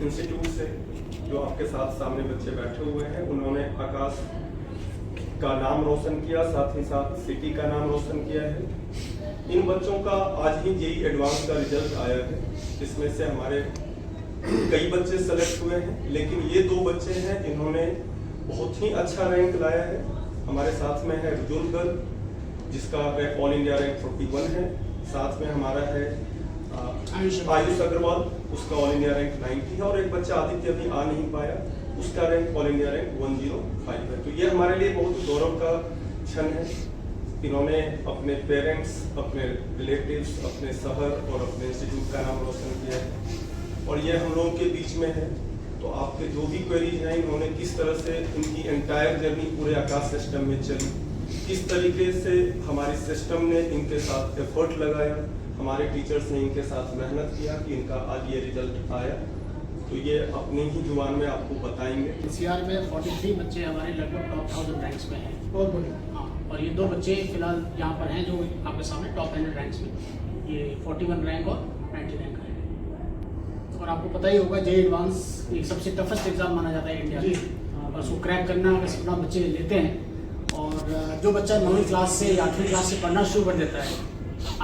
Institute से जो आपके साथ सामने बच्चे बैठे हुए हैं, उन्होंने आकाश का नाम रोशन किया, साथ ही साथ सिटी का नाम रोशन किया है। इन बच्चों का आज ही जेईई एडवांस का रिजल्ट आया है, जिसमें से हमारे कई बच्चे सेलेक्ट हुए हैं, लेकिन ये 2 बच्चे हैं जिन्होंने बहुत ही अच्छा रैंक लाया है। हमारे साथ में है रुजुल गर्ग, जिसका रैंक ऑल इंडिया रैंक 41 है। साथ में हमारा है आयुष अग्रवाल, उसका ऑल इंडिया रैंक 90 है। और एक बच्चा आदित्य अभी आ नहीं पाया, उसका रैंक ऑल इंडिया रैंक 105 है। तो ये हमारे लिए बहुत गौरव का क्षण है। इन्होंने अपने पेरेंट्स, अपने रिलेटिव्स, अपने शहर और अपने इंस्टीट्यूट का नाम रोशन किया है और ये हम लोगों के बीच में है। तो आपके जो भी क्वेरीज हैं, इन्होंने किस तरह से इनकी एंटायर जर्नी पूरे आकाश सिस्टम में चली, किस तरीके से हमारे सिस्टम ने इनके साथ एफर्ट लगाया, हमारे टीचर्स ने इनके साथ मेहनत किया कि इनका आज ये रिजल्ट आया, तो ये अपनी ही जुबान में आपको बताएंगे। सीआर में 43 बच्चे हमारे लगभग टॉप 1000 रैंक्स में हैं। बहुत बढ़िया। हाँ, और ये 2 बच्चे फिलहाल यहाँ पर हैं जो आपके सामने टॉप 100 रैंक्स में, ये 41 रैंक और 90 रैंक है। और आपको पता ही होगा जेईई एडवांस एक सबसे टफेस्ट एग्जाम माना जाता है इंडिया में। बस वो क्रैक करना अगर सपना बच्चे लेते हैं, और जो बच्चा 9वीं क्लास से या 8वीं क्लास से पढ़ना शुरू कर देता है,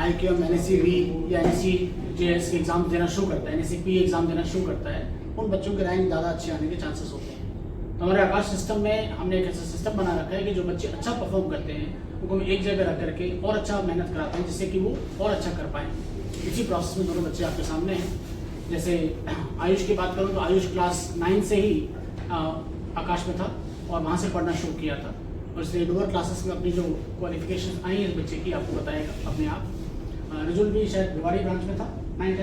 IIQM, NSE-B या NSE-JS के एग्जाम देना शुरू करता है, NSE-P एग्जाम देना शुरू करता है, उन बच्चों के रैंक ज़्यादा अच्छे आने के चांसेस होते हैं। तो हमारे आकाश सिस्टम में हमने एक ऐसा सिस्टम बना रखा है कि जो बच्चे अच्छा परफॉर्म करते हैं उनको हम एक जगह रख करके और अच्छा मेहनत कराते हैं, जिससे कि वो और अच्छा कर पाएँ। इसी प्रोसेस में दोनों बच्चे आपके सामने हैं। जैसे आयुष की बात करूँ तो आयुष क्लास 9 से ही आकाश में था और वहाँ से पढ़ना शुरू किया था, और इसलिए लोअर क्लासेस में अपनी जो क्वालिफिकेशन आई है इस बच्चे की आपको बताएगा अपने आप। रिजुल भी शायद भिवाड़ी ब्रांच में था, 9th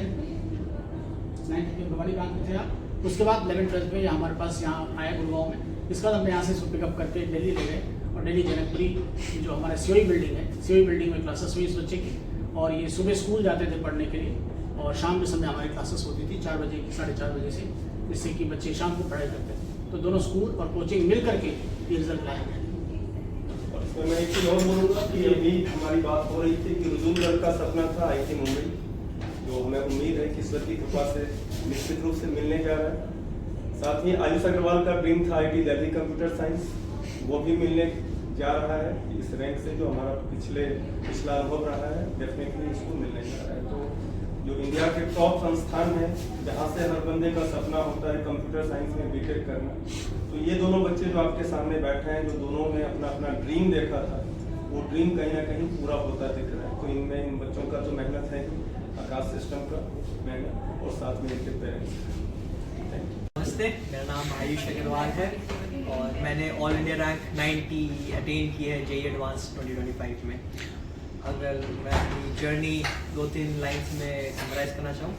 के भिवाड़ी ब्रांच में थे आप। उसके बाद 11th-12th में हमारे पास यहाँ आया गुड़गांव में। इसके बाद हमने यहाँ से इसको पिकअप करके दिल्ली ले गए, और दिल्ली जनकपुरी जो हमारा COE बिल्डिंग है, COE बिल्डिंग में क्लासेस हुई इस बच्चे की। और ये सुबह स्कूल जाते थे पढ़ने के लिए, और शाम के समय हमारी क्लासेस होती थी 4 बजे की 4:30 बजे से, जिससे कि बच्चे शाम को पढ़ाई करते थे। तो दोनों स्कूल और कोचिंग मिल करके ये रिजल्ट लाया गया। और मैं एक चीज़ और बोलूँगा कि अभी हमारी बात हो रही थी कि रुजुल गर्ग का सपना था IIT मुंबई, जो हमें उम्मीद है कि ईश्वर की कृपा से निश्चित रूप से मिलने जा रहा है। साथ ही आयुष अग्रवाल का ड्रीम था IIT दिल्ली कंप्यूटर साइंस, वो भी मिलने जा रहा है। इस रैंक से जो हमारा पिछला अनुभव रहा है, डेफिनेटली इसको मिलने जा रहा है। तो जो इंडिया के टॉप संस्थान है, जहाँ से हर बंदे का सपना होता है कंप्यूटर साइंस में बीटेक करना, तो ये दोनों बच्चे जो आपके सामने बैठे हैं, जो दोनों ने अपना अपना ड्रीम देखा था, वो ड्रीम कहीं ना कहीं पूरा होता दिख रहा है। तो इनमें इन बच्चों का जो मेहनत है, आकाश सिस्टम का मेहनत, और साथ में इनके पेरेंट्स। नमस्ते, मेरा नाम आयुष अग्रवाल है और मैंने ऑल इंडिया रैंक 90 अटेन की है जेईई एडवांस 2025 में। अगर मैं अपनी जर्नी 2-3 लाइन्स में समराइज़ करना चाहूँ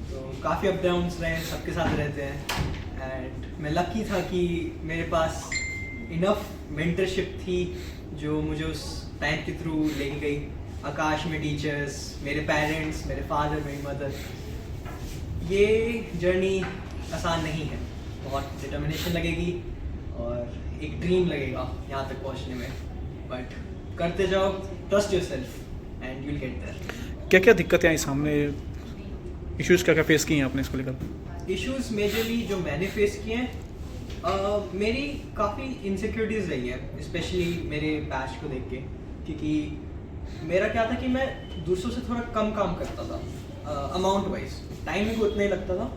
तो काफ़ी अप डाउन्स रहे, सबके साथ रहते हैं। एंड मैं लकी था कि मेरे पास इनफ मेंटरशिप थी जो मुझे उस टाइम के थ्रू लेके गई। आकाश में टीचर्स, मेरे पेरेंट्स, मेरे फादर, मेरी मदर। ये जर्नी आसान नहीं है, बहुत डिटर्मिनेशन लगेगी और एक ड्रीम लगेगा यहाँ तक पहुँचने में, बट करते जाओ, trust yourself and you will get there. क्या क्या दिक्कतें आई सामने, इश्यूज़ क्या क्या फेस किए हैं आपने इसको लेकर? इश्यूज़ मेजरली जो मैंने फेस किए हैं, मेरी काफ़ी इनसिक्योरिटीज़ रही है, स्पेशली मेरे बैच को देख के, क्योंकि मेरा क्या था कि मैं दूसरों से थोड़ा कम काम करता था अमाउंट वाइज, टाइम भी उतना ही लगता था,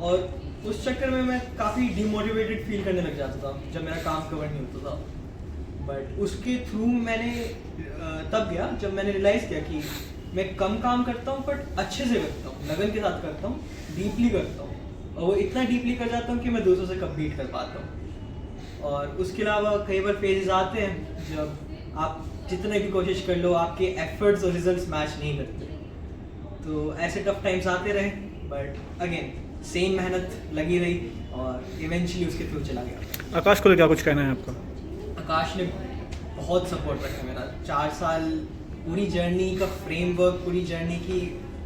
और उस चक्कर में मैं काफ़ी डिमोटिवेटेड फील करने लग जाता था जब मेरा काम कवर नहीं होता था। बट उसके थ्रू मैंने तब गया जब मैंने रियलाइज़ किया कि मैं कम काम करता हूँ बट अच्छे से करता हूँ, लगन के साथ करता हूँ, डीपली करता हूँ, और वो इतना डीपली कर जाता हूँ कि मैं दूसरों से कम्पीट कर पाता हूँ। और उसके अलावा कई बार फेजेस आते हैं जब आप जितने भी कोशिश कर लो, आपके एफर्ट्स और रिजल्ट्स मैच नहीं करते, तो ऐसे टफ टाइम्स आते रहे, बट अगेन सेम मेहनत लगी रही और इवेंचुअली उसके थ्रू चला गया। आकाश को क्या कुछ कहना है आपका? आकाश ने बहुत सपोर्ट रखा मेरा। 4 साल पूरी जर्नी का फ्रेमवर्क, पूरी जर्नी की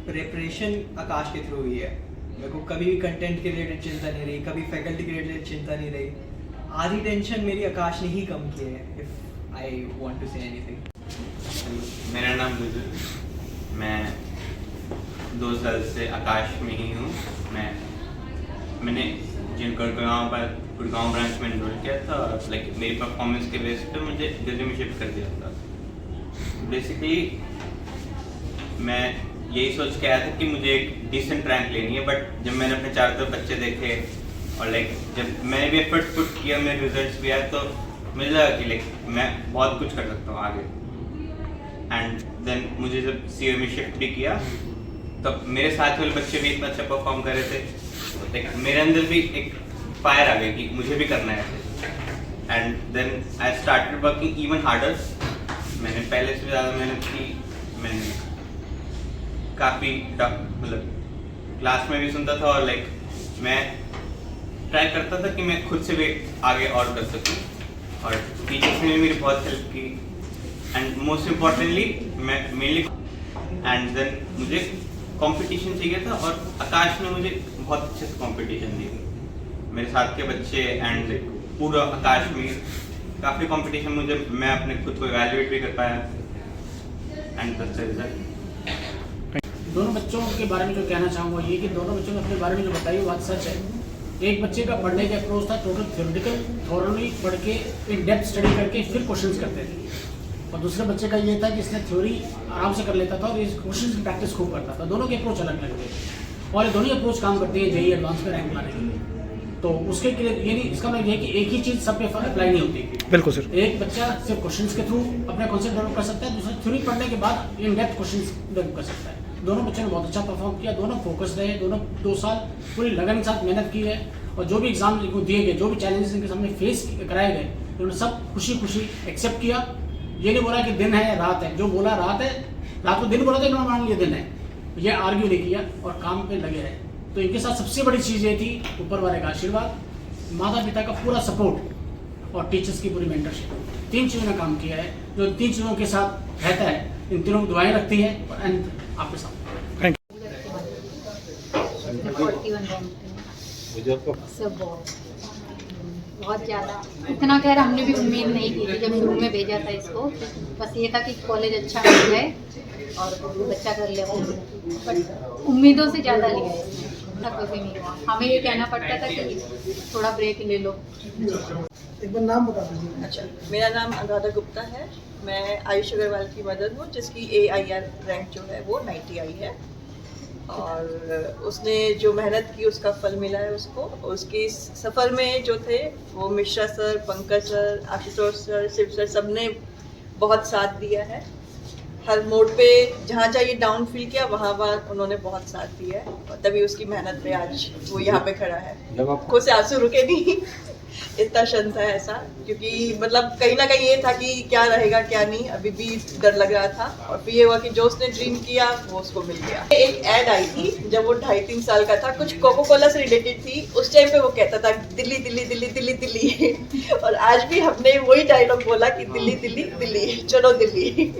प्रिपरेशन आकाश के थ्रू हुई है। मेरे को कभी भी कंटेंट के रिलेटेड चिंता नहीं रही, कभी फैकल्टी के रिलेटेड चिंता नहीं रही। आधी टेंशन मेरी आकाश ने ही कम की है, if I want to say anything. मेरा नाम रुजुल, मैं 2 साल से आकाश में ही हूँ। मैं मैंने जिन गुड़गांव ब्रांच में इनरोल किया था, लाइक मेरी परफॉर्मेंस के बेस पे मुझे दिल्ली में शिफ्ट कर दिया था। बेसिकली मैं यही सोच के आया था कि मुझे एक डिसेंट रैंक लेनी है, बट जब मैंने अपने चारों तरफ बच्चे देखे और लाइक जब मैंने भी एफर्ट पुट किया, मेरे रिजल्ट्स भी आए, तो मुझे लगा कि लाइक मैं बहुत कुछ कर सकता हूँ आगे। एंड देन मुझे जब सीए में शिफ्ट भी किया तब मेरे साथ वाले बच्चे भी इतना अच्छा परफॉर्म कर रहे थे, तो लाइक मेरे अंदर भी एक फायर आ गई कि मुझे भी करना है ऐसे। And then I started working even harder. मैंने पहले से ज़्यादा मेहनत की। मैंने काफ़ी मतलब क्लास में भी सुनता था और लाइक मैं ट्राई करता था कि मैं खुद से भी आगे और कर सकूं, और टीचर्स ने भी मेरी बहुत हेल्प की। एंड मोस्ट इम्पॉर्टेंटली मैं मेनली एंड देन मुझे कंपटीशन चाहिए था, और आकाश ने मुझे बहुत अच्छे से कंपटीशन दी। मेरे साथ के बच्चे एंड पूरा आकाश में काफ़ी कंपटीशन मुझे, मैं अपने खुद को इवैल्यूएट भी कर पाया। And that's the result. दोनों बच्चों के बारे में जो कहना चाहूँगा ये कि दोनों बच्चों ने अपने बारे में जो बताई वो बात सच है। एक बच्चे का पढ़ने का अप्रोच था टोटल थ्योरेटिकल, थॉरली पढ़ के इन डेप्थ स्टडी करके फिर क्वेश्चंस करते थे, और दूसरे बच्चे का ये था कि इसने थ्योरी आराम से कर लेता था और इस क्वेश्चंस की प्रैक्टिस खूब करता था। दोनों के अप्रोच अलग अलग थे, और ये दोनों अप्रोच काम करते हैं जेईई एडवांस में रैंक लाने के लिए। तो उसके लिए ये नहीं, इसका मतलब ये है कि एक ही चीज़ सब पे अप्लाई नहीं होती। बिल्कुल सर। एक बच्चा सिर्फ क्वेश्चंस के थ्रू अपना कॉन्सेप्ट डेवलप कर सकता है, दूसरा थ्योरी पढ़ने के बाद इन डेप्थ क्वेश्चंस डेवलप कर सकता है। दोनों बच्चों ने बहुत अच्छा परफॉर्म किया, दोनों फोकस रहे, दोनों 2 साल पूरी लगन के साथ मेहनत की है, और जो भी एग्जाम इनको दिए गए, जो भी चैलेंजेस इनके सामने फेस कराए गए, उन्होंने सब खुशी खुशी एक्सेप्ट किया। ये नहीं बोला कि दिन है या रात है, जो बोला रात है, रात को दिन बोला था इन्होंने मान लिया दिन है, ये आर्ग्यू नहीं किया और काम पे लगे रहे। तो इनके साथ सबसे बड़ी चीज़ ये थी ऊपर वाले का आशीर्वाद, माता पिता का पूरा सपोर्ट और टीचर्स की पूरी मेंटरशिप। 3 चीज़ों ने काम किया है, जो 3 चीज़ों के साथ रहता है, इन तीनों की दुआएं रखती है, और एंड आपके साथ। 41 रैंक थे सब, बहुत ज़्यादा। इतना खैर हमने भी उम्मीद नहीं की थी जब शुरू में भेजा था इसको, बस ये था कि कॉलेज अच्छा मिल जाए और बच्चा कर ले, बट उम्मीदों से ज़्यादा लिया है इसने, इतना कभी नहीं हुआ। हमें ये कहना पड़ता था कि थोड़ा ब्रेक ले लो। एक बार नाम बता दीजिए। अच्छा, मेरा नाम अनुराधा गुप्ता है। मैं आयुष अग्रवाल की मदर हूँ, जिसकी AIR रैंक जो है वो 90 आई है, और उसने जो मेहनत की उसका फल मिला है उसको। उसके इस सफ़र में जो थे वो Mishra sir, Pankaj sir, Ashutosh sir, Shiv sir, सब ने बहुत साथ दिया है। हर मोड़ पे जहाँ चाहिए डाउन फील किया, वहाँ उन्होंने बहुत साथ दिया है, और तभी उसकी मेहनत पे आज वो यहाँ पे खड़ा है। आंखों से आंसू रुके नहीं, इतना शन था ऐसा, क्योंकि मतलब कहीं ना कहीं ये था कि क्या रहेगा क्या नहीं, अभी भी डर लग रहा था। और फिर ये हुआ कि जो उसने ड्रीम किया वो उसको मिल गया। एक ऐड आई थी जब वो 2.5-3 साल का था, कुछ कोको कोला से रिलेटेड थी। उस टाइम पे वो कहता था दिल्ली दिल्ली दिल्ली दिल्ली दिल्ली और आज भी हमने वही डायलॉग बोला कि दिल्ली दिल्ली दिल्ली, चलो दिल्ली।